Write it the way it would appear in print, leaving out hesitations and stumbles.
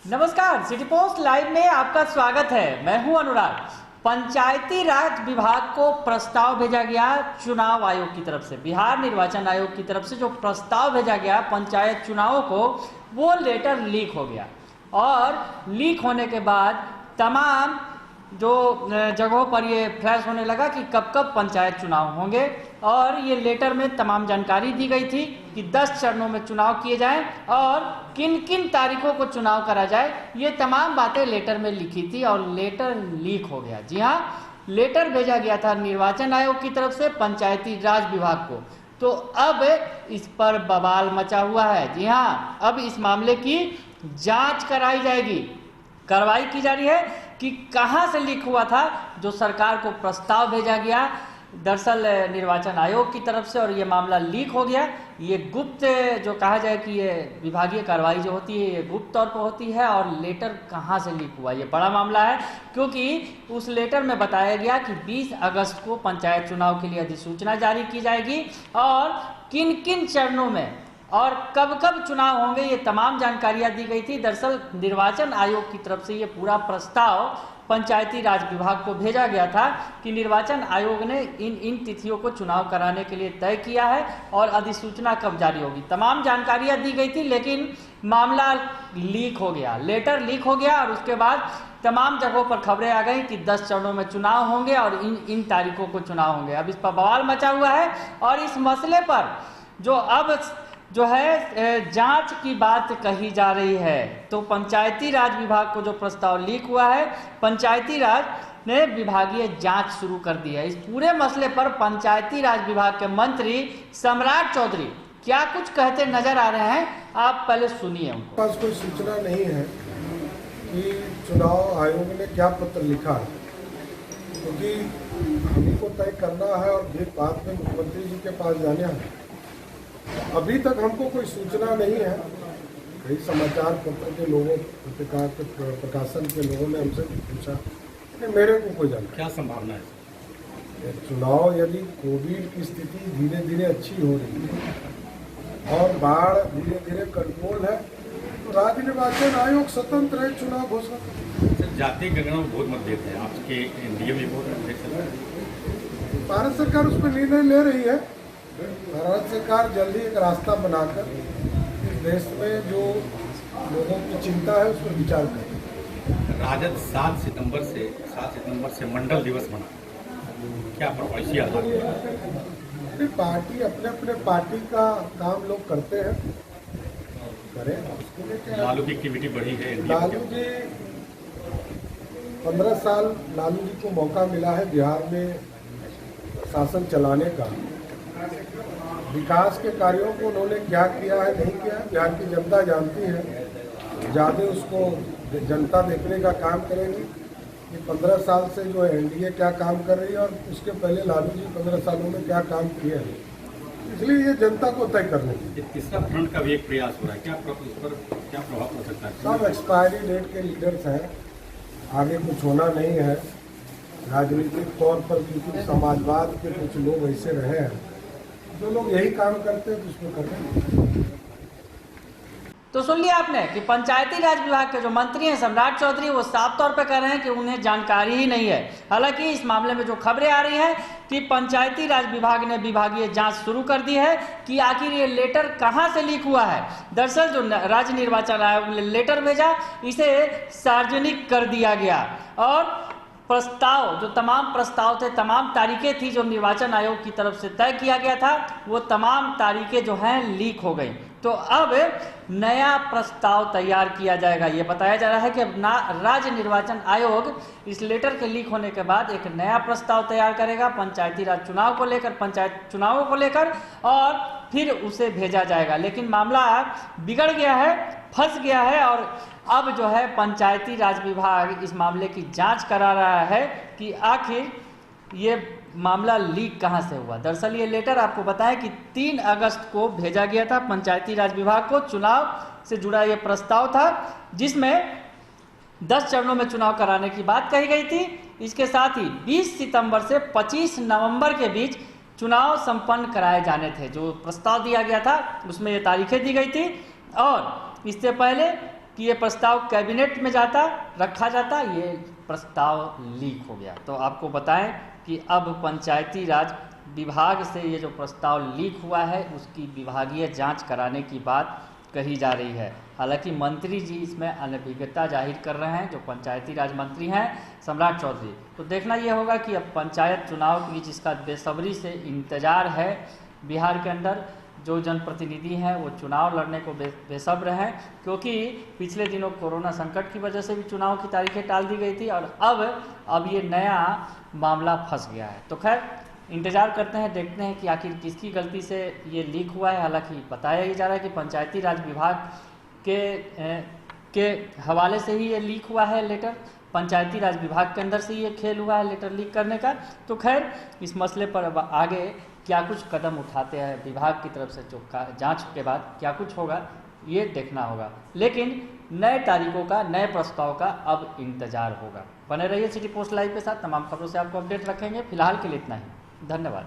नमस्कार, city post live में आपका स्वागत है। मैं हूं अनुराग। पंचायती राज विभाग को प्रस्ताव भेजा गया चुनाव आयोग की तरफ से, बिहार निर्वाचन आयोग की तरफ से जो प्रस्ताव भेजा गया पंचायत चुनावों को, वो लेटर लीक हो गया। और लीक होने के बाद तमाम जो जगहों पर ये फ्लैश होने लगा कि कब कब पंचायत चुनाव होंगे, और ये लेटर में तमाम जानकारी दी गई थी कि 10 चरणों में चुनाव किए जाएं और किन किन तारीखों को चुनाव करा जाए। ये तमाम बातें लेटर में लिखी थी और लेटर लीक हो गया। जी हाँ, लेटर भेजा गया था निर्वाचन आयोग की तरफ से पंचायती राज विभाग को। तो अब इस पर बवाल मचा हुआ है। जी हाँ, अब इस मामले की जांच कराई जाएगी, कार्रवाई की जा रही है कि कहां से लीक हुआ था। जो सरकार को प्रस्ताव भेजा गया दरअसल निर्वाचन आयोग की तरफ से, और ये मामला लीक हो गया। ये गुप्त, जो कहा जाए कि ये विभागीय कार्रवाई जो होती है ये गुप्त तौर पर होती है। और लेटर कहां से लीक हुआ, ये बड़ा मामला है, क्योंकि उस लेटर में बताया गया कि 20 अगस्त को पंचायत चुनाव के लिए अधिसूचना जारी की जाएगी और किन किन चरणों में और कब कब चुनाव होंगे, ये तमाम जानकारियां दी गई थी। दरअसल निर्वाचन आयोग की तरफ से ये पूरा प्रस्ताव पंचायती राज विभाग को भेजा गया था कि निर्वाचन आयोग ने इन तिथियों को चुनाव कराने के लिए तय किया है और अधिसूचना कब जारी होगी। तमाम जानकारियां दी गई थी, लेकिन मामला लीक हो गया, लेटर लीक हो गया। और उसके बाद तमाम जगहों पर खबरें आ गई कि 10 चरणों में चुनाव होंगे और इन तारीखों को चुनाव होंगे। अब इस पर बवाल मचा हुआ है और इस मसले पर जो है जांच की बात कही जा रही है। तो पंचायती राज विभाग को जो प्रस्ताव लीक हुआ है, पंचायती राज ने विभागीय जांच शुरू कर दी है। इस पूरे मसले पर पंचायती राज विभाग के मंत्री सम्राट चौधरी क्या कुछ कहते नजर आ रहे हैं, आप पहले सुनिए उनको। पास कोई सूचना नहीं है कि चुनाव आयोग ने क्या पत्र लिखा है, क्योंकि हमें को तय करना है और फिर बाद में मुख्यमंत्री जी के पास जाना है। अभी तक हमको कोई सूचना नहीं है। कई समाचार पत्र के लोगों, पत्रकार के प्रकाशन के लोगों ने हमसे पूछा कि मेरे को कोई जानकारी। क्या संभावना है चुनाव, यदि कोविड की स्थिति धीरे धीरे अच्छी हो रही है और बाढ़ धीरे धीरे कंट्रोल है, तो राज्य निर्वाचन आयोग स्वतंत्र है चुनाव घोषणा। जातीय गणना में बहुत मतभेद है, आपके एनडीए में बहुत मतभेद है। भारत सरकार उस पर निर्णय ले रही है। भारत सरकार जल्दी एक रास्ता बनाकर इस देश में जो लोगों की चिंता है उस पर विचार करें। राजद 7 सितंबर से मंडल दिवस मना, क्या प्रवासी पार्टी अपने अपने पार्टी का काम लोग करते हैं, करें। उसके लिए क्या, लालू की एक्टिविटी बढ़ी है। लालू जी 15 साल लालू जी को मौका मिला है बिहार में शासन चलाने का। विकास के कार्यों को उन्होंने क्या किया है, नहीं किया है, बिहार की जनता जानती है। ज़्यादा उसको जनता देखने का काम करेगी कि 15 साल से जो है एनडीए क्या काम कर रही है और उसके पहले लालू जी 15 सालों में क्या काम किए हैं। इसलिए ये जनता को तय करने की। तीसरा फ्रंट का भी एक प्रयास हो रहा है, क्या इस पर क्या प्रभाव पड़ सकता है? सब एक्सपायरी डेट के लीडर्स हैं, आगे कुछ होना नहीं है। राजनीतिक तौर पर क्योंकि समाजवाद के कुछ लोग ऐसे रहे हैं, जो लोग यही काम करते हैं तो उसमें कर रहे हैं। तो सुन लिया आपने कि पंचायती राज विभाग के जो मंत्री हैं सम्राट चौधरी, वो साफ तौर पे कह रहे हैं कि उन्हें जानकारी ही नहीं है। हालांकि इस मामले में जो खबरें आ रही हैं कि पंचायती राज विभाग ने विभागीय जांच शुरू कर दी है कि आखिर ये लेटर कहां से लीक हुआ है। दरअसल जो राज्य निर्वाचन आयोग ने लेटर भेजा, इसे सार्वजनिक कर दिया गया और प्रस्ताव, जो तमाम प्रस्ताव थे, तमाम तारीखें थी जो निर्वाचन आयोग की तरफ से तय किया गया था, वो तमाम तारीखें जो हैं लीक हो गई। तो अब नया प्रस्ताव तैयार किया जाएगा। ये बताया जा रहा है कि अब राज्य निर्वाचन आयोग इस लेटर के लीक होने के बाद एक नया प्रस्ताव तैयार करेगा पंचायती राज चुनाव को लेकर, पंचायत चुनावों को लेकर, और फिर उसे भेजा जाएगा। लेकिन मामला बिगड़ गया है, फंस गया है और अब जो है पंचायती राज विभाग इस मामले की जांच करा रहा है कि आखिर ये मामला लीक कहां से हुआ। दरअसल ये लेटर आपको बताया कि 3 अगस्त को भेजा गया था पंचायती राज विभाग को। चुनाव से जुड़ा ये प्रस्ताव था जिसमें 10 चरणों में चुनाव कराने की बात कही गई थी। इसके साथ ही 20 सितंबर से 25 नवंबर के बीच चुनाव संपन्न कराए जाने थे। जो प्रस्ताव दिया गया था उसमें ये तारीखें दी गई थी और इससे पहले कि ये प्रस्ताव कैबिनेट में रखा जाता, ये प्रस्ताव लीक हो गया। तो आपको बताएं कि अब पंचायती राज विभाग से ये जो प्रस्ताव लीक हुआ है उसकी विभागीय जांच कराने की बात कही जा रही है। हालांकि मंत्री जी इसमें अनभिज्ञता जाहिर कर रहे हैं, जो पंचायती राज मंत्री हैं सम्राट चौधरी। तो देखना यह होगा कि अब पंचायत चुनाव के लिए जिसका बेसब्री से इंतजार है बिहार के अंदर, जो जनप्रतिनिधि हैं वो चुनाव लड़ने को बेसब्र हैं, क्योंकि पिछले दिनों कोरोना संकट की वजह से भी चुनाव की तारीखें टाल दी गई थी और अब ये नया मामला फंस गया है। तो खैर इंतजार करते हैं, देखते हैं कि आखिर किसकी गलती से ये लीक हुआ है। हालांकि बताया ही जा रहा है कि पंचायती राज विभाग के हवाले से ही ये लीक हुआ है लेटर, पंचायती राज विभाग के अंदर से ये खेल हुआ है लेटर लीक करने का। तो खैर इस मसले पर अब आगे क्या कुछ कदम उठाते हैं विभाग की तरफ से, जो जांच के बाद क्या कुछ होगा ये देखना होगा। लेकिन नए तारीखों का, नए प्रस्ताव का अब इंतजार होगा। बने रहिए सिटी पोस्ट लाइव के साथ, तमाम खबरों से आपको अपडेट रखेंगे। फिलहाल के लिए इतना ही, धन्यवाद।